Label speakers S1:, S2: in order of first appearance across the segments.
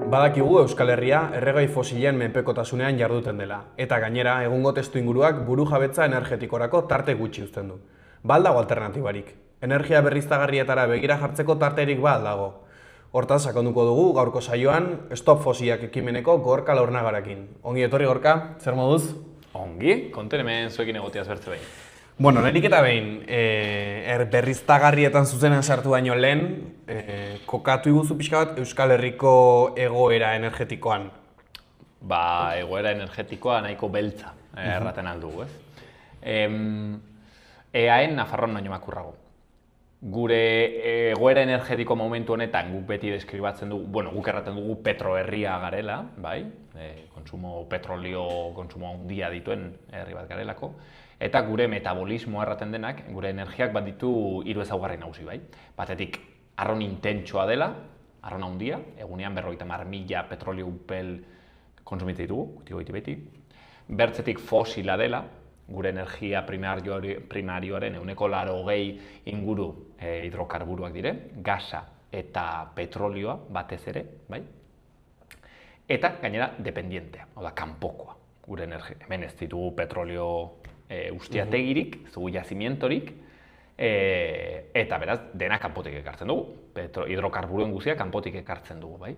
S1: Badakigu Euskal Herria erregai fosilen menpekotasunean jarduten dela, eta gainera egungo testuinguruak burujabetza energetikorako tarte gutxi uzten du. Ba al dago alternatibarik? Energia berriztagarrietara begira jartzeko tarterik ba al dago? Hortaz sakonduko dugu gaurko saioan Stop Fosilak ekimeneko Gorka Laurnagararekin. Ongi etorri Gorka, zer moduz?
S2: Ongi, konten hemen zuekin egotiaz bertze behin.
S1: Bueno, lehenik eta behin, berriztagarrietan zuzenean sartu baino lehen, kokatu iguzu pixka bat Euskal Herriko egoera energetikoan.
S2: Ba, egoera energetikoa nahiko beltza erraten aldugu, ez? EAen Nafarroan baino makurrago. Gure egoera energetiko momentu honetan guk beti deskribatzen dugu, bueno, guk erraten dugu petroherria garela, bai? Petrolio kontsumo handia dituen herri bat garelako. Eta gure metabolismoa erraten denak, gure energiak bat ditu hiru ezaugarri nagusi, bai? Batetik, arron intentsoa dela, arron handia, egunean 50.000 petrolio upel kontsumitzen ditugu, guti beti. Bertzetik fosila dela, gure energia primarioaren 80% inguru hidrokarburuak dire, gasa eta petrolioa batez ere, bai? Eta gainera dependientea, hau da, kanpokoa. Gure energia, hemen ez ditugu petrolio ustiategirik, ez dugu jazimientorik, eta beraz, dena kanpotik ekartzen dugu. Hidrokarburuen guztia kanpotik ekartzen dugu, bai?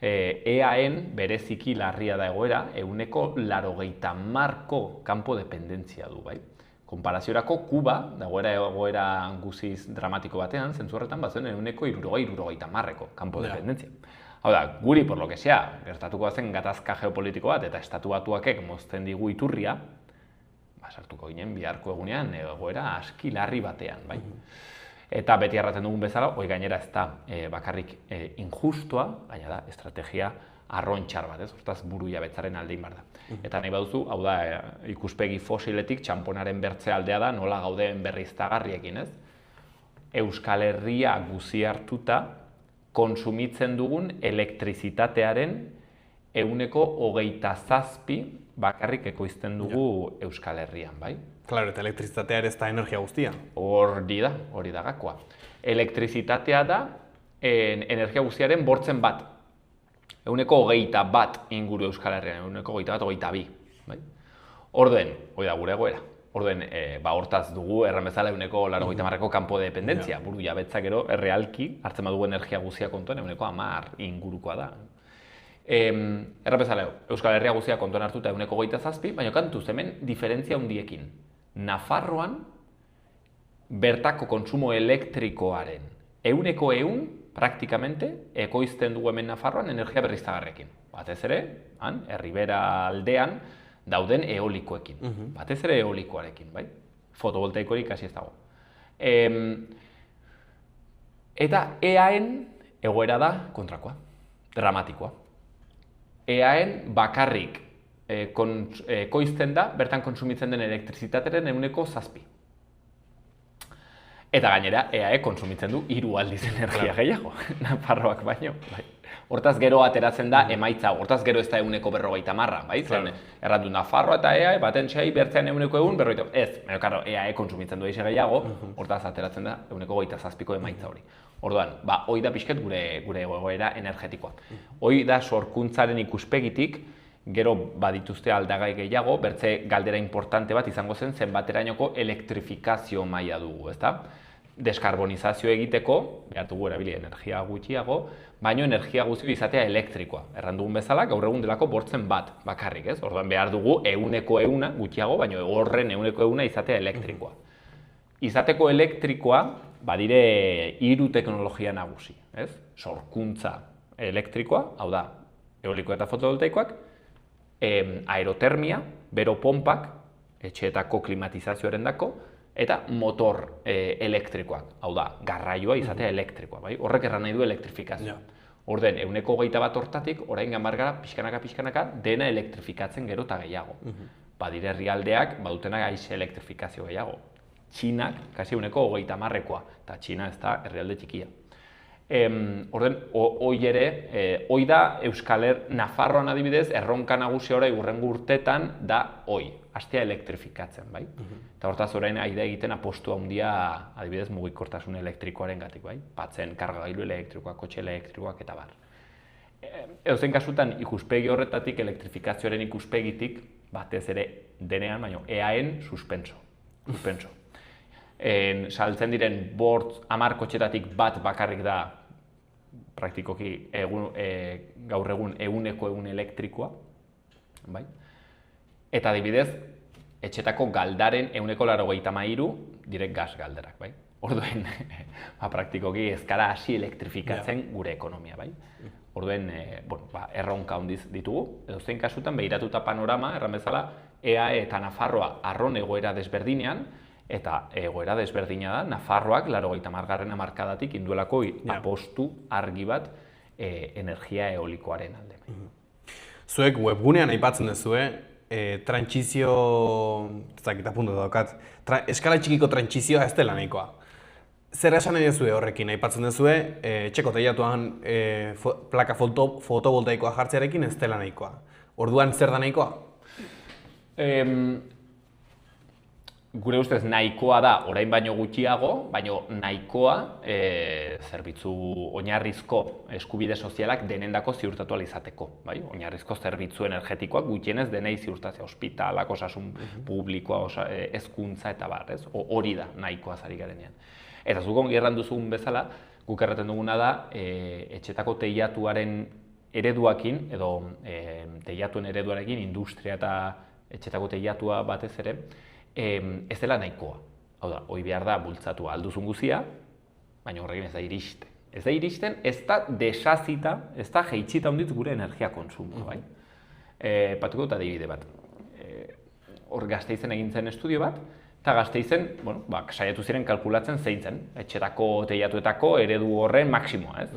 S2: EAen bereziki larria da egoera, 80% kanpo dependentzia du, bai? Konparaziorako Kuba, egoera guziz dramatiko batean, zentzu horretan bazuen 60-70% kanpo dependentzia. Hau da, guri, por lo que sea, gertatuko zen gatazka geopolitiko bat eta estatu batuakek mozten digu iturria, sartuko ginen biharko egunean egoera aski larri batean, bai? Eta beti erraten dugun bezala, hoi gainera ez da bakarrik injustua, gainera da, estrategia arrontxar bat, ez? Hortaz buru jabetzaren aldein bar da. Eta nahi baduzu, hau da, ikuspegi fosiletik txamponaren bertze aldea da, nola gaudeen berriztagarriekin, ez? Euskal Herria guzi hartuta konsumitzen dugun elektrizitatearen 27% bakarrik ekoizten dugu Euskal Herrian, bai?
S1: Claro, eta elektrizitatea ere ez da energia guztia.
S2: Hori da gakoa. Elektrizitatea da energia guztiaren bortzen bat. 21% inguru Euskal Herrian, 21%-22%. Bai? Orduen, hori da gure egoera. Orduen, hortaz dugu erran bezala 80% kanpo dependentzia. Buru jabetza gero, errealki, hartzen badugu energia guztia kontuan, 10% ingurukoa da. Erran bezala, Euskal Herria guztia kontuan hartuta 27%, baina kantuz hemen diferentzia handiekin. Nafarroan, bertako kontsumo elektrikoaren 100% praktikamente ekoizten dugu hemen Nafarroan energia berriztagarriekin. Batez ere, Erribera aldean dauden eolikoekin. Batez ere eolikoarekin, bai? Fotovoltaikorik hasi ez dago. Eta EAen egoera da kontrakoa, dramatikoa. EAen bakarrik ekoizten da, bertan kontsumitzen den elektrizitatearen 7%. Eta gainera, EAE kontsumitzen du 3 aldiz energia gehiago, Nafarroak baino. Hortaz gero ateratzen da emaitza, hortaz gero ez da 150%, bai? Zen errandu Nafarroa eta EAE baten txai bertzean 100%, ez, EAE kontsumitzen du eixe gehiago, hortaz ateratzen da 27% emaitza hori. Orduan, hoi da pixket gure egoera energetikoa. Hoi da sorkuntzaren ikuspegitik, gero badituzte aldagai gehiago, bertze galdera importante bat izango zen zenbaterainoko elektrifikazio maila dugu, ezta? Deskarbonizazio egiteko, behar dugu erabili energia gutxiago, baino energia guztio izatea elektrikoa. Erran dugun bezala, gaur egun delako bortzen bat bakarrik, ez? Orduan behar dugu 100% gutxiago, baino horren 100% izatea elektrikoa. Izateko elektrikoa, badire 3 teknologia nagusi, ez? Sorkuntza elektrikoa, hau da, eoliko eta fotovoltaikoak, aerotermia, bero pompak, etxeetako klimatizazioaren dako, eta motor elektrikoak, hau da, garraioa izatea elektrikoa, bai? Horrek erran nahi du elektrifikazioa. Orden, 121 hortatik, orain gamar gara, pixkanaka, dena elektrifikatzen gero eta gehiago. Badire herrialdeak, badutena gaiz elektrifikazio gehiago. Txinak, kasi 130%, eta Txina ez da herrialde txikia. Orden, hoi da Euskal Nafarroan adibidez, erronka nagusia orai hurrengo urtetan da hoi, hastea elektrifikatzen, bai? Eta hortaz orain aida egiten apostu handia adibidez mugikortasun elektrikoaren gatik, bai? Batzen kargagailu elektrikoak, kotxe elektrikoak eta bar. Edozein kasutan ikuspegi horretatik, elektrifikazioaren ikuspegitik, batez ere denean, baina EAen suspenso. Saltzen diren 10 kotxetatik bat bakarrik da praktikoki gaur egun 100% elektrikoa, bai? Eta adibidez, etxetako galdaren 93% direk gas galderak, bai? Orduen, praktikoki ez gara hasi elektrifikatzen gure ekonomia, bai? Orduen, erronka handiz ditugu. Edozein kasutan, behiratuta panorama, erran bezala, EAE eta Nafarroa arron egoera desberdinean, eta egoera desberdina da, Nafarroak 80. hamarkadatik induelako apostu argi bat energia eolikoaren alde.
S1: Zuek webgunean aipatzen duzue, trantsizio, ez dakit apuntu daukat, eskala txikiko trantsizioa ez dela nahikoa. Zer esan nahi duzue horrekin, aipatzen duzue, etxeko teilatuan plaka fotovoltaikoa jartzearekin ez dela nahikoa. Orduan zer da nahikoa?
S2: Gure ustez nahikoa da orain baino gutxiago, baino nahikoa zerbitzu oinarrizko eskubide sozialak denendako ziurtatu ahal izateko, bai? Oinarrizko zerbitzu energetikoak gutxienez denei ziurtatzea, ospitalak, osasun publikoa, hezkuntza eta bar, ez? Hori da nahikoa ari garenean. Eta zuk ongi erran duzun bezala, guk erraten duguna da etxetako teilatuaren ereduakin, edo teilatuen ereduarekin, industria eta etxetako teilatua batez ere, ez dela nahikoa. Hau da, hori behar da bultzatu alduzun guzia, baina horrekin ez da iristen. Ez da iristen, ez da desazita, ez da jeitsita handitz gure energia konsumo, bai? Patuko dut adibide bat. Hor Gasteizen egin zen estudio bat, eta Gasteizen, saiatu ziren kalkulatzen zein zen, etxetako teilatuetako eredu horren maksimoa, ez?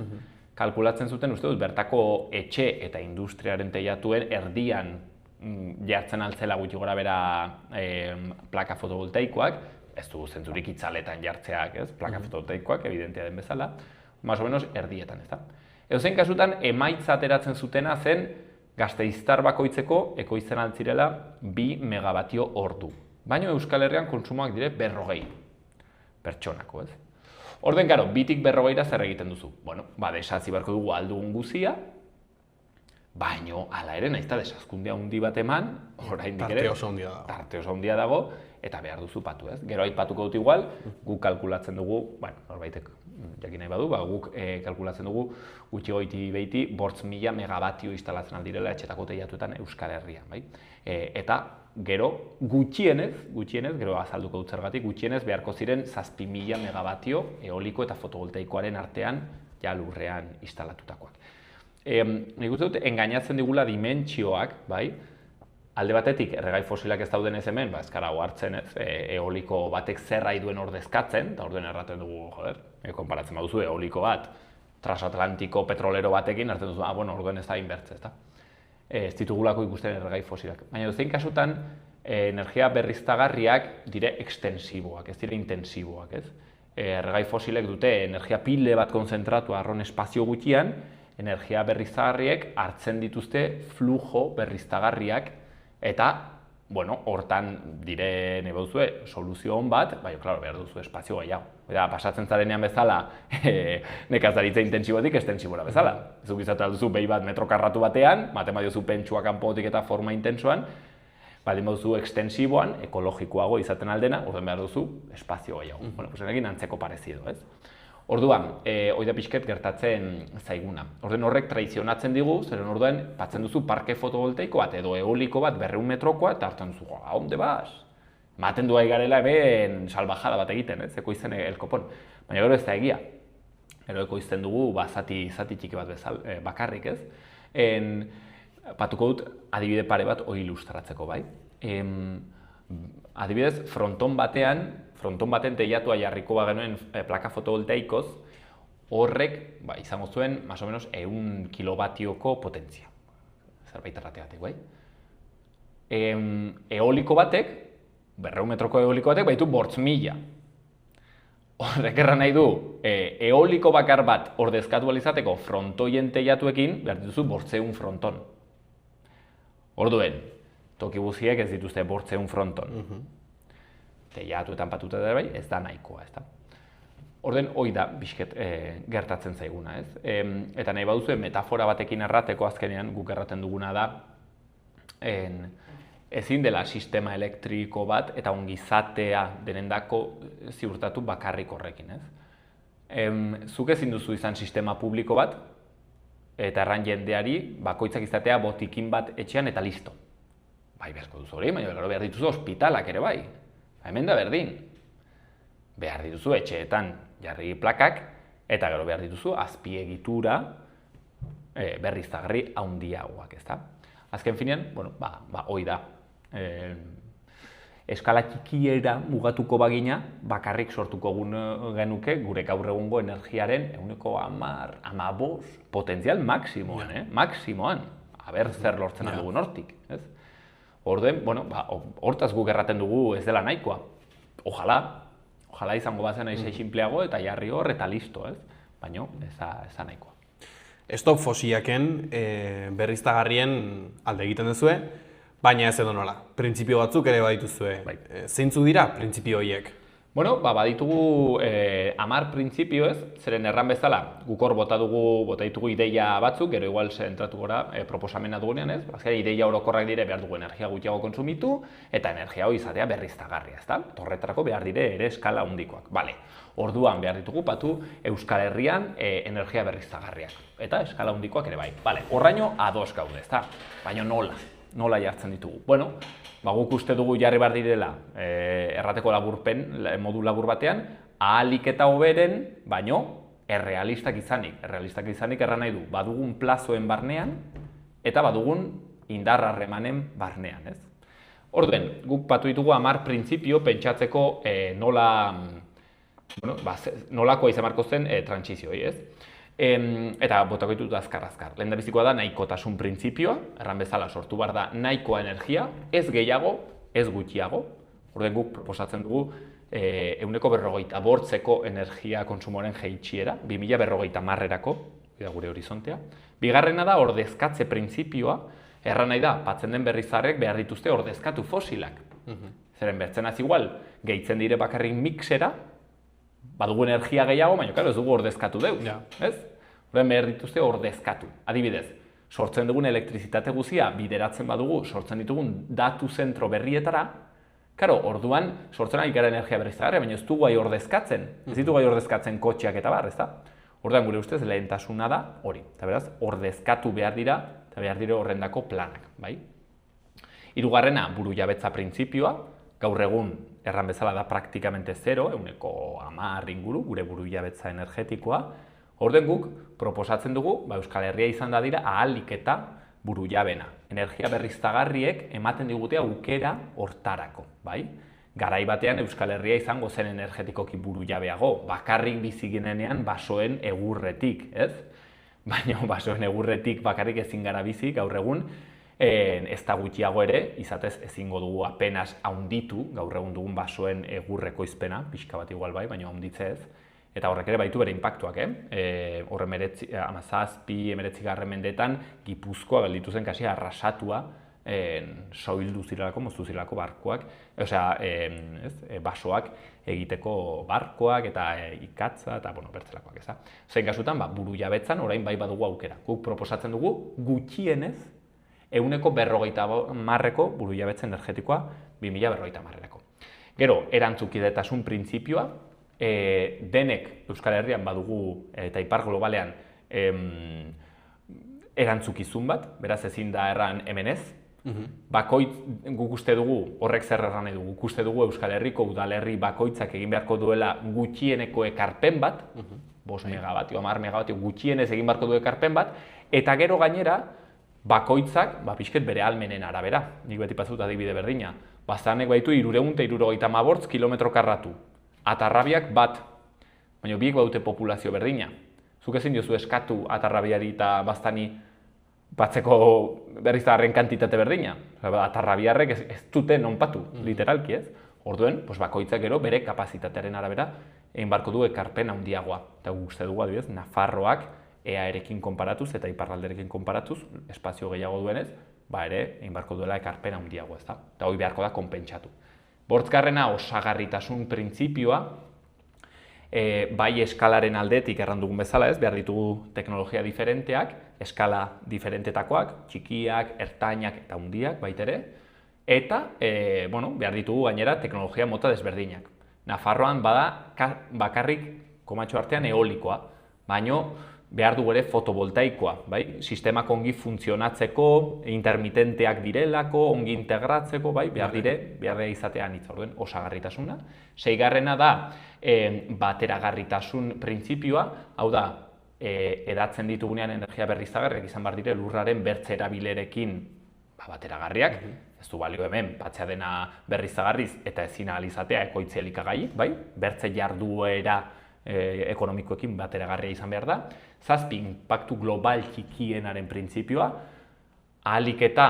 S2: Kalkulatzen zuten, uste dut, bertako etxe eta industriaren teilatuen erdian jartzen altzela gutxi gora bera plaka fotovoltaikoak, ez du zentzurik itzaletan jartzeak, ez? Plaka fotovoltaikoak, evidentea den bezala, más o menos erdietan, ez da? Edozein kasutan, emaitza ateratzen zutena zen Gasteiztar bakoitzeko ekoizten altzirela 2 megabatio ordu. Baina Euskal Herrian kontsumoak dire 40 pertsonako, ez? Orden, karo, 2tik 40ra zer egiten duzu? Bueno, desatzi beharko dugu aldugun guzia, baino, hala ere, naizta desazkundea handi bat eman, oraindik ere, tarte oso handia dago, eta behar duzu patu, ez? Gero aipatuko dut igual, guk kalkulatzen dugu, norbaitek jakin nahi badu, guk kalkulatzen dugu gutxi goiti behiti 5.000 megabatio instalatzen aldirela etxetako teilatuetan Euskal Herrian, bai? Eta gero, gutxienez, gero azalduko dut zergatik, gutxienez beharko ziren 7.000 megabatio eoliko eta fotovoltaikoaren artean ja lurrean instalatutakoak. Nik uste dut, engainatzen digula dimentsioak, bai? Alde batetik, erregai fosilak ez dauden ez hemen, ez gara hartzen ez, eoliko batek zerrai duen ordezkatzen, eta orduen erraten dugu, joder, konparatzen baduzu eoliko bat, transatlantiko petrolero batekin, hartzen duzu, orduen ez da inbertze, ez da. Ez ditugulako ikusten erregai fosilak. Baina zein kasutan, energia berriztagarriak dire extensiboak, ez dire intensiboak, ez? Erregai fosilek dute energia pile bat konzentratu arron espazio gutxian, energia berriztagarriek hartzen dituzte flujo berriztagarriak eta, hortan dire nahi baduzue soluzio hon bat, klaro, behar duzu espazio gehiago. Eta pasatzen zarenean bezala nekazaritza intentsibotik estensibora bezala. Zuk izatea duzu behi bat metro karratu batean, maten badiozu pentsua kanpotik eta forma intensoan, baldin baduzu extensiboan, ekologikoago izaten aldena, orduan behar duzu espazio gehiago. Egin antzeko parezido, ez? Orduan, hori da pixket gertatzen zaiguna. Orduan horrek traizionatzen digu, zeren orduan batzen duzu parke fotovoltaiko bat edo eoliko bat 200 metrokoa eta hartzen duzu, onde bas? Maten du garela eben salbajada bat egiten, ez? Ekoizten elkopon. Baina gero ez da egia. Gero ekoizten dugu zati txiki bat bakarrik, ez? Patuko dut adibide pare bat hori ilustratzeko, bai? Adibidez, fronton baten teilatua jarriko bagenuen plaka fotovoltaikoz, horrek izango zuen, más o menos, 1 kilobatioko potentzia. Zerbait errategatik, bai? Eoliko batek, 200 metroko eoliko batek, baitu 5.000. Horrek erran nahi du, eoliko bakar bat ordezkatu alizateko frontoien teilatuekin, behar dituzu 500 fronton. Orduen, toki guziek ez dituzte 500 fronton. Teilatuetan patuta da bai, ez da nahikoa, ez da. Orden, hoi da bizket gertatzen zaiguna, ez? Eta nahi baduzu, metafora batekin errateko azkenean guk erraten duguna da ezin dela sistema elektriko bat eta ongizatea denendako ziurtatu bakarrik horrekin, ez? Zuk ezin duzu izan sistema publiko bat eta erran jendeari bakoitzak izatea botikin bat etxean eta listo. Bai, beharko duzu hori, baina gero behar dituzu ospitalak ere bai. Hemen da berdin. Behar dituzu etxeetan jarri plakak eta gero behar dituzu azpiegitura berriztagarri handiagoak, ezta? Azken finean, bueno, hoi da. Eskala txikiera mugatuko bagina, bakarrik sortuko genuke gure gaur egungo energiaren 10-15 potentzial maksimoan, maksimoan. Aber zer lortzen dugun hortik, ez? Orden, bueno, hortaz guk erraten dugu ez dela nahikoa. Ojalá izango bazen aize sinpleago eta jarri hor eta listo, ez? Baina ez da nahikoa.
S1: Estok fosiaken berriztagarrien alde egiten duzue, baina ez edo nola. Printzipio batzuk ere badituzue. Zeintzu dira printzipio horiek?
S2: Bueno, baditugu 10 printzipio, ez? Zeren erran bezala, guk hor bota ditugu ideia batzuk, gero igual zentratu gora proposamena dugunean, ez? Azkera ideia orokorrak dire behar dugu energia gutxiago kontsumitu eta energia hori izatea berriztagarria, ezta? Horretarako behar dire ere eskala handikoak. Bale. Orduan behar ditugu batu Euskal Herrian energia berriztagarriak. Eta eskala handikoak ere bai. Bale, horraino ados gaude, ezta? Baina nola jartzen ditugu? Bueno, guk uste dugu jarri behar direla errateko laburpen, modu labur batean, ahalik eta hoberen, baino errealistak izanik. Errealistak izanik erran nahi du, badugun plazoen barnean eta badugun indar harremanen barnean, ez? Orduen, guk batu ditugu 10 printzipio pentsatzeko nolakoa izan beharko zen trantsizioi, ez? Eta botako ditut azkar. Lehendabizikoa da nahikotasun printzipioa, erran bezala sortu behar da nahikoa energia, ez gehiago, ez gutxiago. Orden guk proposatzen dugu 150 energia kontsumoaren jaitsiera, 2050erako, da gure horizontea. Bigarrena da ordezkatze printzipioa, erran nahi da, batzen den berrizarrek behar dituzte ordezkatu fosilak. Zeren bertzenaz igual, gehitzen dire bakarrik mixera, badugu energia gehiago, baina ez dugu ordezkatu deuz, ez? Horren behar dituzte ordezkatu. Adibidez, sortzen dugun elektrizitate guzia bideratzen badugu, sortzen ditugun datu zentro berrietara, karo, orduan sortzen ari gara energia berriztagarria, baina ez dugu gai ordezkatzen, ez ditugu gai ordezkatzen kotxeak eta bar, ez da? Orduan gure ustez lehentasuna da hori, eta beraz, ordezkatu behar dira, eta behar dire horrendako planak, bai? Hirugarrena, burujabetza printzipioa, gaur egun erran bezala da praktikamente 0, 10 inguru, gure burujabetza energetikoa. Orden guk proposatzen dugu, Euskal Herria izan da dira ahalik eta burujabena. Energia berriztagarriek ematen digute aukera hortarako, bai? Garai batean Euskal Herria izango zen energetikoki burujabeago, bakarrik bizi ginenean basoen egurretik, ez? Baina basoen egurretik bakarrik ezin gara bizi gaur egun, ez da gutxiago ere, izatez ezingo dugu apenas haunditu, gaur egun dugun basoen egurreko izpena, pixka bat igual bai, baina haunditze ez. Eta horrek ere baitu bere inpaktuak, horre 17-19 mendeetan Gipuzkoa gelditu zen kasi arrasatua soildu zirelako, moztu zirelako barkoak, basoak egiteko barkoak eta ikatza eta bertzelakoak, ez da. Zein kasutan, burujabetzan orain bai badugu aukera. Guk proposatzen dugu gutxienez 150ko burujabetza energetikoa 2050erako. Gero, erantzukidetasun printzipioa, denek Euskal Herrian badugu eta ipar globalean erantzukizun bat, beraz ezin da erran hemen ez. Guk uste dugu, horrek zer erran nahi dugu, guk uste dugu Euskal Herriko udalerri bakoitzak egin beharko duela gutxieneko ekarpen bat, 5 megabatio, 10 megabatio gutxienez egin beharko du ekarpen bat, eta gero gainera, bakoitzak, pixket bere almenen arabera, nik beti pasut adibide berdina, bazanek baitu 350 kilometro karratu, atarrabiak bat, baina biek badute populazio berdina. Zuk ezin diozu eskatu atarrabiari eta baztani batzeko berriztagarrien kantitate berdina. Atarrabiarrek ez dute nonpatu, literalki ez. Orduen, bakoitzak gero bere kapazitatearen arabera egin barko du ekarpen handiagoa. Eta uste dugu adibidez, Nafarroak EAerekin konparatuz eta iparralderekin konparatuz, espazio gehiago duenez, ere egin barko duela ekarpen handiagoa, ez da. Eta hori beharko da konpentsatu. Bortzgarrena osagarritasun printzipioa, bai eskalaren aldetik erran dugun bezala, ez, behar ditugu teknologia diferenteak, eskala diferentetakoak, txikiak, ertainak eta hundiak baitere, eta behar ditugu gainera teknologia mota desberdinak. Nafarroan bada bakarrik komatxo artean eolikoa, baino behar dugu ere fotovoltaikoa, bai? Sistemak ongi funtzionatzeko, intermitenteak direlako, ongi integratzeko, bai? Behar dira izatean hitz orduen osagarritasuna. Seigarrena da bateragarritasun printzipioa, hau da, edatzen ditugunean energia berriztagarriak izan behar dire lurraren bertze erabilerekin bateragarriak, ez du balio hemen, batzea dena berriztagarriz eta ezin ahal izatea ekoitzi elikagai, bai? Bertze jarduera ekonomikoekin bateragarria izan behar da. 7, inpaktu global txikienaren printzipioa, ahalik eta,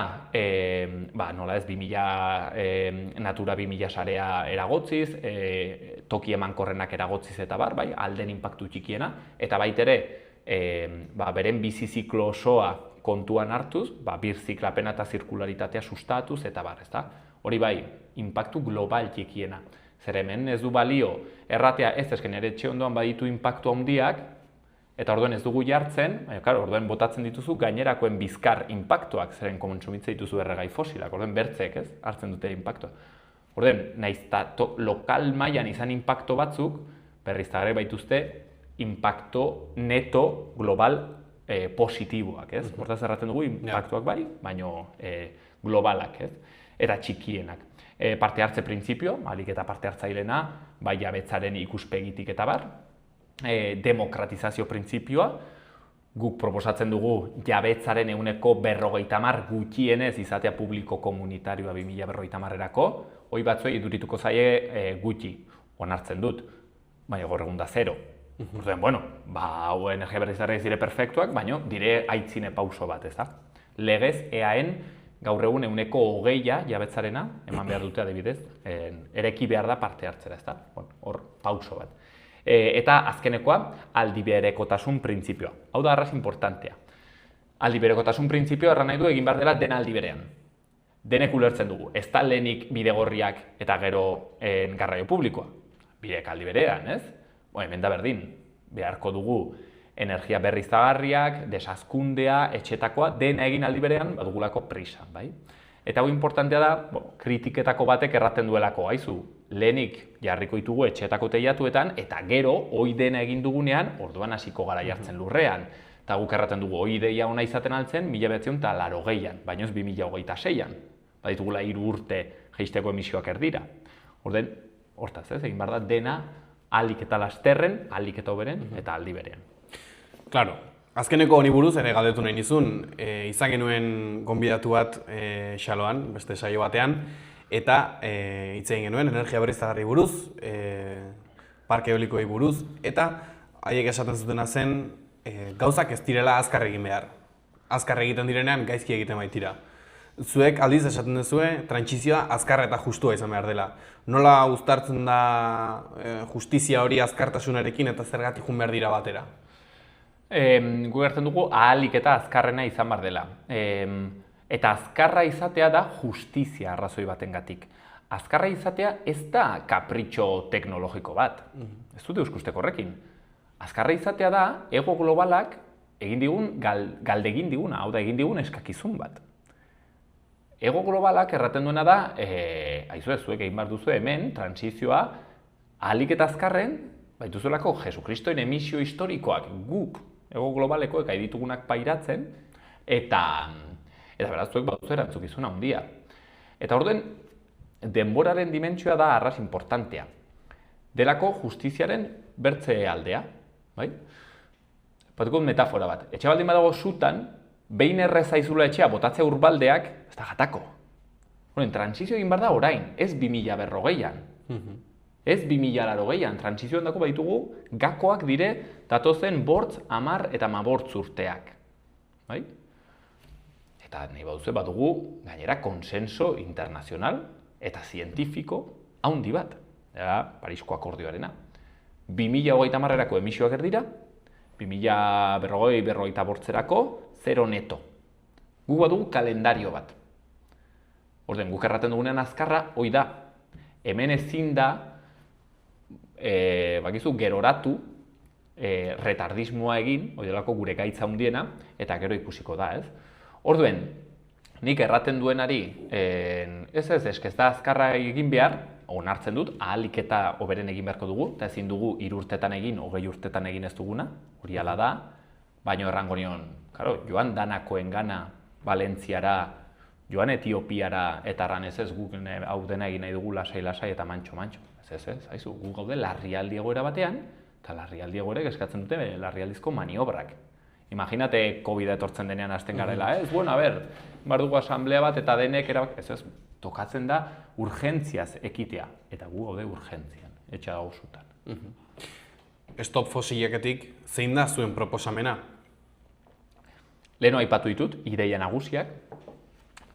S2: nola ez, Natura 2000 sarea eragotziz, toki emankorrenak eragotziz eta bar, bai, alden inpaktu txikiena, eta baitere, beren biziziklo osoa kontuan hartuz, birziklapena eta zirkularitatea sustatuz eta bar, ezta? Hori bai, inpaktu global txikiena. Zer hemen ez du balio, erratea ez esken ere etxe ondoan baditu inpaktu handiak, eta orduen ez dugu jartzen, orduen botatzen dituzu gainerakoen bizkar inpaktuak, zeren kontsumitzen dituzu erregai fosilak, orduen bertzek, ez, hartzen dute inpaktua. Orduen, nahiz eta lokal mailan izan inpaktu batzuk, berriztagarri baituzte, inpaktu neto global positiboak, ez? Hortaz erraten dugu inpaktuak bai, baino globalak, ez? Eta txikienak. Parte hartze printzipio, ahalik eta parte hartzailena, bai jabetzaren ikuspegitik eta bar. Demokratizazio printzipioa, guk proposatzen dugu jabetzaren 50% gutxienez izatea publiko komunitarioa 2050erako, hoi batzuei idurituko zaie gutxi, onartzen dut, baina gaur egun da 0. Orduen, hau energia berriztagarriak dire perfektuak, baina dire aitzine pauso bat, ez da? Legez, EAN, gaur egun 20% jabetzarena, eman behar dute adibidez, ereki behar da parte hartzera, ez da? Hor, pauso bat. Eta azkenekoa, aldiberekotasun printzipioa. Hau da arras importantea. Aldiberekotasun printzipioa erran nahi du egin behar dela dena aldiberean. Denek ulertzen dugu, ez da lehenik bidegorriak eta gero garraio publikoa. Bideek aldiberean, ez? Hemen da berdin, beharko dugu energia berriztagarriak, desazkundea, etxetakoa, dena egin aldi berean, badugulako prisa, bai? Eta hau importantea da, kritiketako batek erraten duelako, haizu, lehenik jarriko ditugu etxetako teilatuetan, eta gero, hoi dena egin dugunean, orduan hasiko gara jartzen lurrean. Eta guk erraten dugu, hoi ideia ona izaten altzen, 1980an, baina ez 2026an. Baditugula 3 urte jeisteko emisioak erdira. Orden, hortaz ez, egin behar da, dena ahalik eta lasterren, ahalik eta hoberen, eta aldi berean.
S1: Claro, azkeneko honi buruz ere galdetu nahi nizun, izan genuen gonbidatu bat Xaloan, beste saio batean, eta hitz egin genuen energia berriztagarri buruz, parke eolikoei buruz, eta haiek esaten zutena zen gauzak ez direla azkar egin behar. Azkar egiten direnean gaizki egiten baitira. Zuek aldiz esaten duzue, trantsizioa azkarra eta justua izan behar dela. Nola uztartzen da justizia hori azkartasunarekin eta zergatik joan behar dira batera?
S2: Gu gertzen dugu ahalik eta azkarrena izan behar dela. Eta azkarra izatea da justizia arrazoi batengatik. Azkarra izatea ez da kapritxo teknologiko bat. Ez dute euskusteko horrekin. Azkarra izatea da ego globalak egin digun, galdegin diguna, hau da egin digun eskakizun bat. Ego globalak erraten duena da, zuek egin behar duzu hemen, transizioa, ahalik eta azkarren, baituzuelako Jesukristoen emisio historikoak guk, ego globalekoek ditugunak pairatzen, eta beraz zuek baduzu erantzukizuna handia. Eta orduen, denboraren dimentsioa da arras importantea. Delako justiziaren bertze aldea, bai? Batukot metafora bat. Etxe baldin badago zutan, behin errezaizula etxea botatzea urbaldeak, ez da jatako. Transizio egin behar da orain, ez 2040an. Ez 2080an, transizioan dako baitugu, gakoak dire datozen 8, 10 eta 15 urteak. Eta nahi badugu, gainera, konsenso internazional eta zientifiko haundi bat. Parisko akordioarena. 2030erako emisioak erdira, 2040-2045erako 0 neto. Guk badugu kalendario bat. Orden, guk erraten dugunean azkarra, hoi da. Hemen ezin da bakizu, geroratu, retardismoa egin, hori delako gure gaitza handiena, eta gero ikusiko da, ez? Orduen, nik erraten duenari, ez da azkarra egin behar, onartzen dut, ahalik eta hoberen egin beharko dugu, eta ezin dugu 3 urtetan egin, 20 urtetan egin ez duguna, hori hala da, baina errango nion, joan danakoen gana, Valentziara, joan Etiopiara, eta erran ez guk hau dena egin nahi dugu lasai-lasai eta mantxo-mantxo. Haizu, gu gaude larrialdi egoera batean, eta larrialdi egoerek eskatzen dute larrialdizko maniobrak. Imaginate COVID etortzen denean hasten garela, bueno, bar dugu asamblea bat eta denek erabak, tokatzen da urgentziaz ekitea, eta gu gaude urgentzian, etxe dago zutan.
S1: Stop fosileketik, zein da zuen proposamena?
S2: Leheno aipatu ditut, ideia nagusiak.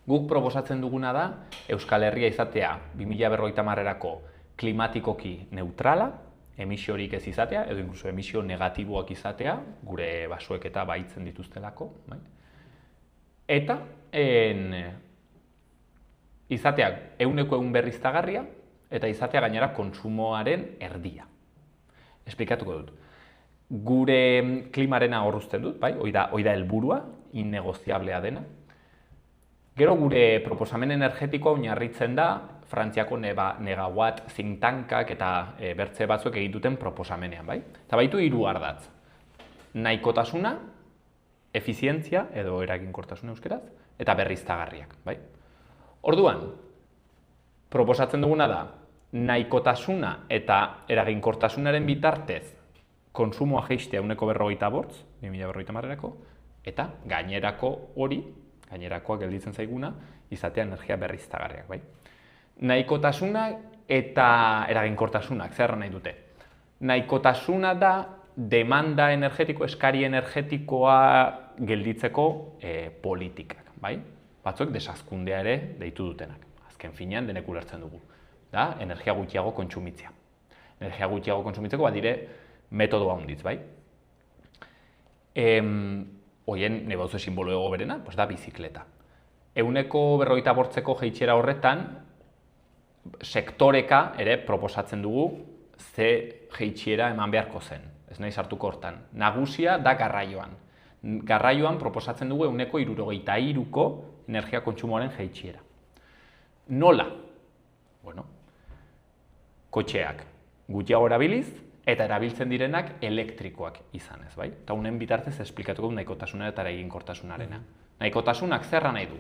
S2: Guk proposatzen duguna da Euskal Herria izatea 2050erako klimatikoki neutrala, emisiorik ez izatea, edo inkluso emisio negatiboak izatea, gure basoek eta baitzen dituztelako. Eta izatea 100% berriztagarria, eta izatea gainera kontsumoaren erdia. Esplikatuko dut. Gure klimarena hor uzten dut, hoi da helburua, innegoziablea dena. Gero gure proposamen energetikoa oinarritzen da Frantziako negawatt think tankak eta bertze batzuek egin duten proposamenean, Eta baitu 3 ardatz. Nahikotasuna, efizientzia edo eraginkortasuna euskeraz, eta berriztagarriak, Orduan, proposatzen duguna da nahikotasuna eta eraginkortasunaren bitartez kontsumoa jeistea 150 2050erako, eta gainerakoak gelditzen zaiguna, izatea energia berriztagarriak, Nahikotasuna eta eraginkortasunak, zer nahi dute? Nahikotasuna da demanda energetiko, eskari energetikoa gelditzeko politikak, Batzuek desazkundea ere deitu dutenak. Azken finean denek ulertzen dugu. Da, energia gutxiago kontsumitzea. Energia gutxiago kontsumitzeko badire metodoa handitz, Hoien, nahi bauzu simbolo ego berena, da bizikleta. 150 jeitxera horretan, sektoreka ere proposatzen dugu ze jeitxera eman beharko zen. Ez nahi sartuko hortan. Nagusia da garraioan. Garraioan proposatzen dugu 163ko energia kontsumoaren jeitxera. Nola? Bueno, kotxeak gutxiago erabiliz, eta erabiltzen direnak elektrikoak izanez, Eta honen bitartez esplikatuko du nahikotasuna eta eraginkortasunarena. Nahikotasunak zerra nahi du?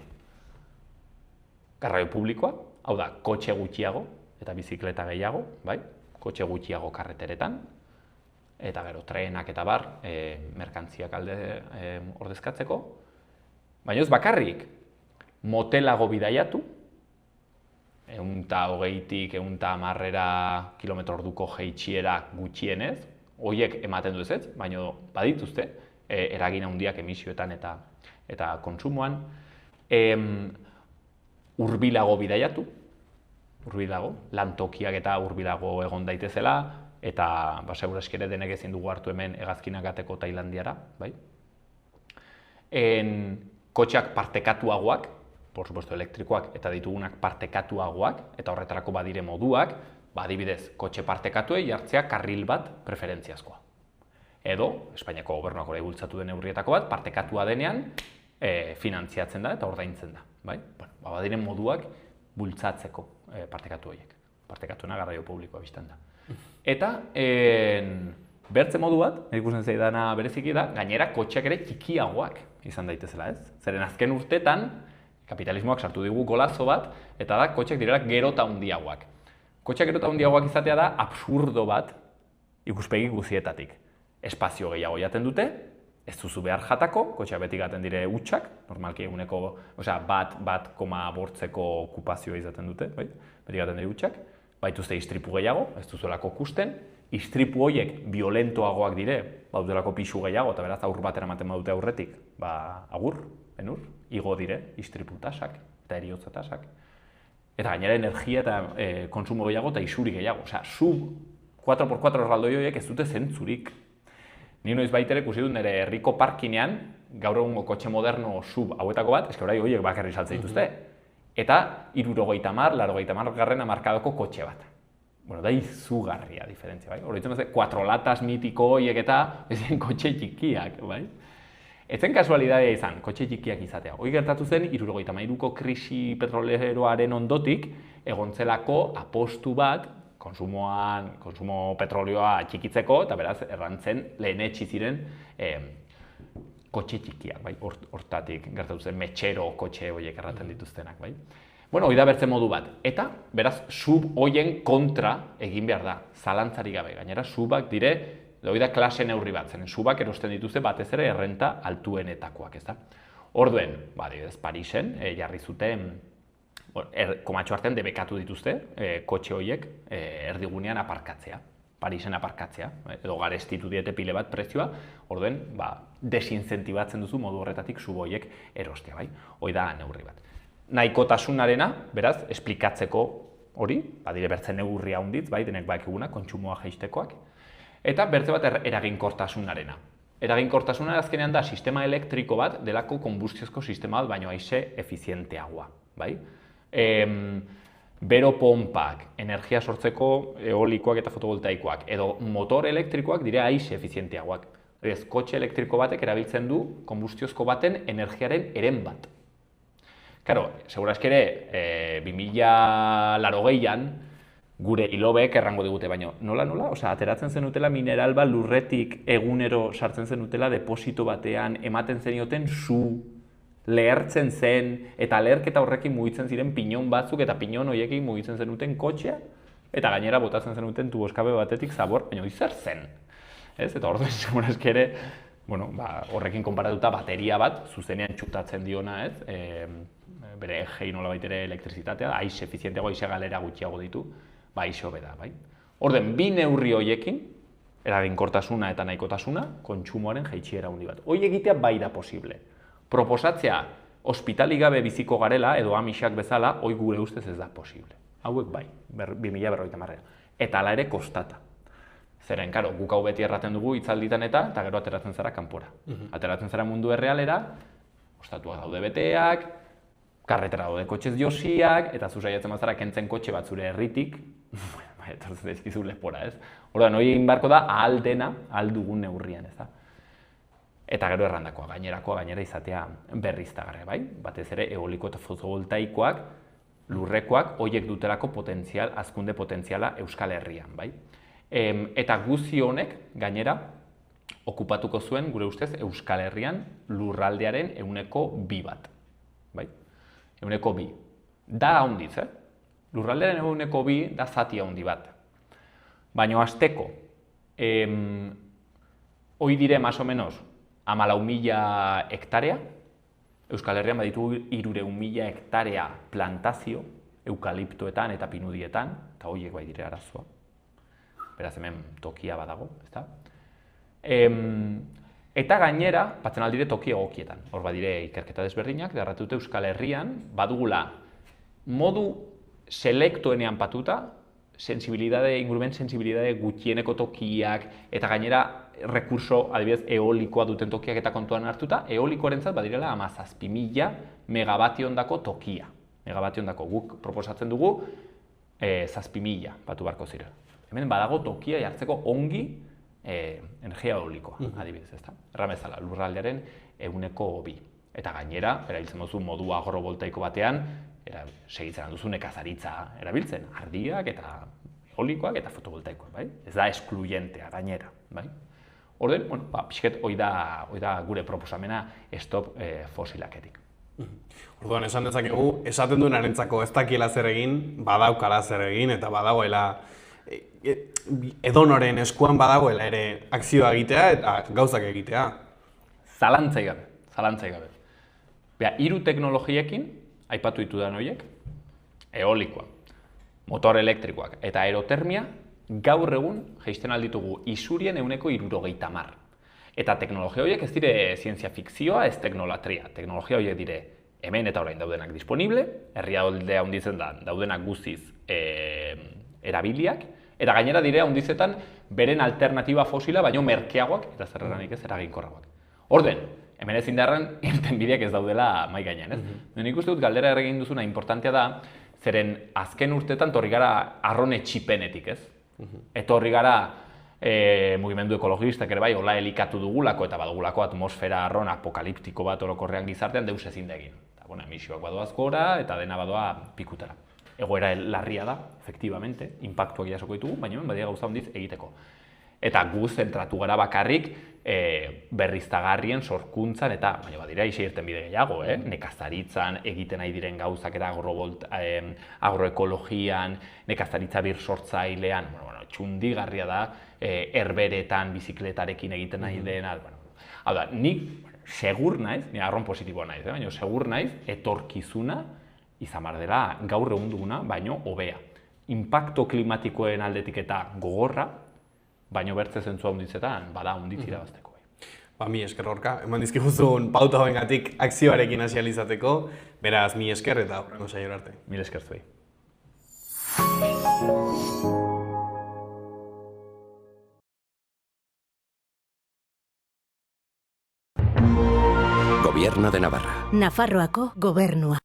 S2: Garraio publikoa, hau da, kotxe gutxiago eta bizikleta gehiago, Kotxe gutxiago karreteretan, eta gero trenak eta bar, merkantziak ordezkatzeko. Baina ez bakarrik, motelago bidaiatu, 120tik 110 kilometro orduko jeitxiera gutxienez, horiek ematen du ez, baina badituzte, eragin handiak emisioetan eta kontsumoan. Hurbilago bidaiatu, lantokiak eta hurbilago egon daitezela, eta segurazki ere denek ezin dugu hartu hemen hegazkinak ateko Tailandiara, Kotxeak partekatuagoak, por supuesto elektrikoak eta ditugunak partekatuagoak, eta horretarako badire moduak, adibidez, kotxe partekatuei jartzea karril bat preferentziazkoa. Edo, Espainiako gobernuak hori bultzatu den neurrietako bat, partekatua denean finantziatzen da eta ordaintzen da. Badire moduak bultzatzeko partekatu horiek. Partekatuena garraio publikoa biztan da. Eta, bertze modu bat, ikusten zaidana bereziki da, gainera kotxeak ere txikiagoak izan daitezela, ez? Zeren azken urtetan, kapitalismoak sartu digu golazo bat, eta da kotxeak direla gero eta handiagoak. Kotxeak gero eta handiagoak izatea da absurdo bat ikuspegi guzietatik. Espazio gehiago jaten dute, ez duzu behar jatako, kotxeak beti gaten dire hutsak, normalki bat koma bortzeko okupazioa izaten dute, beti gaten dire hutsak, baituzte istripu gehiago, ez duzuelako kusten, istripu horiek violentoagoak dire, baudelako pixu gehiago, eta beraz aur bat eramaten badute aurretik, agur, benur, igo dire istripu tasak eta eriotza tasak. Eta gainera energia eta kontsumo gehiago eta isuri gehiago. Sub 4x4 erraldoi horiek ez dute zentzurik. Ni noiz baitere ikusi dut nire herriko parkinean, gaur egungo kotxe moderno sub hauetako bat, eske orai horiek bakarri saltzen dituzte. Eta 70, 80 garrena markadoko kotxe bat. bueno, da izugarria diferentzia, bai? Horretzen bezala, 4 latas mitiko horiek eta ezen kotxe txikiak, bai? Etzen kasualidadea izan, kotxe txikiak izatea. Hoi gertatu zen, 73ko krisi petroleroaren ondotik, egontzelako apostu bat, konsumo petrolioa txikitzeko, eta beraz, errantzen lehenetsi ziren kotxe txikiak, bai? Hortatik gertatu zen, metxero kotxe horiek erraten dituztenak, bai? Bueno, hori da bertzen modu bat. Eta, beraz, sub hoien kontra egin behar da, zalantzari gabe. Gainera, subak dire, hori da klase neurri bat, zen subak erosten dituzte batez ere errenta altuenetakoak, ez da? Orduen, adibidez, Parisen, jarri zuten, komatxo artean debekatu dituzte, kotxe horiek erdigunean aparkatzea, Parisen aparkatzea, edo garestitu diete pile bat prezioa, orduen, desincentibatzen duzu modu horretatik sub horiek erostea, bai? Hori da neurri bat. Nahikotasunarena, beraz, esplikatzeko hori, badire bertze neurria handitz, bai, denek bakiguna, kontsumoa jaistekoak, eta bertze bat eraginkortasunarena. Eraginkortasuna azkenean da sistema elektriko bat delako konbustiozko sistema bat baino aize efizienteagoa, bai? Bero ponpak, energia sortzeko eolikoak eta fotovoltaikoak, edo motor elektrikoak dire aize efizienteagoak. Ez, kotxe elektriko batek erabiltzen du konbustiozko baten energiaren eren bat. Karo, segurazki ere, 2080an gure ilobek errango digute, baina nola? Osea, ateratzen zenutela mineral bat lurretik egunero sartzen zenutela deposito batean, ematen zenioten zu, lehertzen zen, eta leherketa horrekin mugitzen ziren pinon batzuk, eta pinon horiekin mugitzen zenuten kotxea, eta gainera botatzen zenuten tuboskabe batetik zabor, baina zer zen. Ez? Eta orduan, segurazki ere, horrekin konparatuta bateria bat, zuzenean txutatzen diona, ez? Bere egei nola baitere elektrizitatea, aize efizienteago, aize galera gutxiago ditu, aize hobe da, bai? Orden, bi neurri horiekin, eraginkortasuna eta nahikotasuna, kontsumoaren jaitsiera handi bat. Hoi egitea bai da posible. Proposatzea, ospitalik gabe biziko garela, edo amixak bezala, hoi gure ustez ez da posible. Hauek bai, 2050. Eta ala ere kostata. Zeren, karo, guk hau beti erraten dugu hitzalditan eta gero ateratzen zara kanpora. Ateratzen zara mundu errealera, ostatuak daude beteak, karretera daude kotxez josiak, eta zu saiatzen bazara kentzen kotxe bat zure herritik, etortzen daizkizu lepora, ez? Orduan, hori egin beharko da ahal dena, ahal dugun neurrian, ez da? Eta gero gainera izatea berriztagarria, bai? Batez ere, eoliko eta fotovoltaikoak, lurrekoak, horiek dutelako hazkunde potentziala Euskal Herrian, bai? Eta guzti honek, gainera, okupatuko zuen, gure ustez, Euskal Herrian lurraldearen 2% bat, bai? 2%. Da handiz, Lurraldearen 2% da zati handi bat. Baina hasteko, hoi dire, más o menos, 14.000 hektarea, Euskal Herrian baditu 300.000 hektarea plantazio, eukaliptoetan eta pinudietan, eta horiek bai dire arazoa. Beraz hemen tokia badago, ezta? Eta gainera, batzen aldire toki egokietan. Hor badire ikerketa desberdinak, derratute Euskal Herrian, badugula modu selektoenean patuta, ingurumen sensibilidade gutxieneko tokiak, eta gainera rekurso, adibidez, eolikoa duten tokiak eta kontuan hartuta, eolikoarentzat badirela 17.000 megabationdako tokia. Megabationdako guk proposatzen dugu 7.000 batu barko zirela. Hemen badago tokia jartzeko ongi energia eolikoa, adibidez, ezta? Erramezala, lurraldearen 2%. Eta gainera, erabiltzen duzu modu agrovoltaiko batean, segitzen duzu nekazaritza erabiltzen, ardiak eta eolikoak eta fotovoltaikoak, bai? Ez da eskluyentea gainera, bai? Orden, pixket, hoi da gure proposamena stop fosilaketik.
S1: Orduan, esan dezakegu, esaten duenarentzako ez dakiela zer egin, badaukala zer egin, eta badagoela edonoren eskuan badagoela ere akzioa egitea eta gauzak egitea.
S2: Zalantzai gabe. Beha, 3 teknologiekin, aipatu ditudan horiek, eolikoa, motor elektrikoak eta aerotermia, gaur egun jaisten alditugu isurien 70%. Eta teknologia horiek ez dire zientzia fikzioa, ez teknolatria. Teknologia horiek dire hemen eta orain daudenak disponible, herrialdea handitzen da daudenak guztiz erabiliak, eta gainera dire handizetan beren alternatiba fosila, baino merkeagoak eta zerreranik ez eraginkorragoak. Orden, hemen ezin darren irtenbideak ez daudela mai gainean, ez? Nik uste dut galdera egin duzuna importantea da, Zeren azken urteetan torri gara arrone txipenetik, ez? Eta horri gara mugimendu ekologistak ere bai, hola elikatu dugulako eta badugulako atmosfera arron apokaliptiko bat orokorrean gizartean deus ezin da egin. Emisioak badoaz gora eta dena badoa pikutara. Egoera larria da, efektibamente, inpaktuak jasoko ditugu, baina badia gauza handiz egiteko. Eta gu zentratu gara bakarrik berriztagarrien sorkuntzan eta, baina badira isi irten bide gehiago, nekazaritzan egiten nahi diren gauzak eta agroekologian, nekazaritza bir sortzailean, txundigarria da, herberetan, bizikletarekin egiten nahi dena. Hau da, nik segur naiz, ni arron positiboa naiz, baina segur naiz, etorkizuna izan behar dela gaur egun duguna, baino hobea. Inpakto klimatikoen aldetik eta gogorra, baino bertze zentzua hunditzetan, bada hunditzira bazteko.
S1: Mi esker Gorka, eman dizkiguzun pauta hoengatik akzioarekin hasi izateko, beraz mi esker eta horrengo saiora arte.
S2: Mil esker zuei.
S3: Gobierno de Navarra.
S4: Nafarroako gobernua.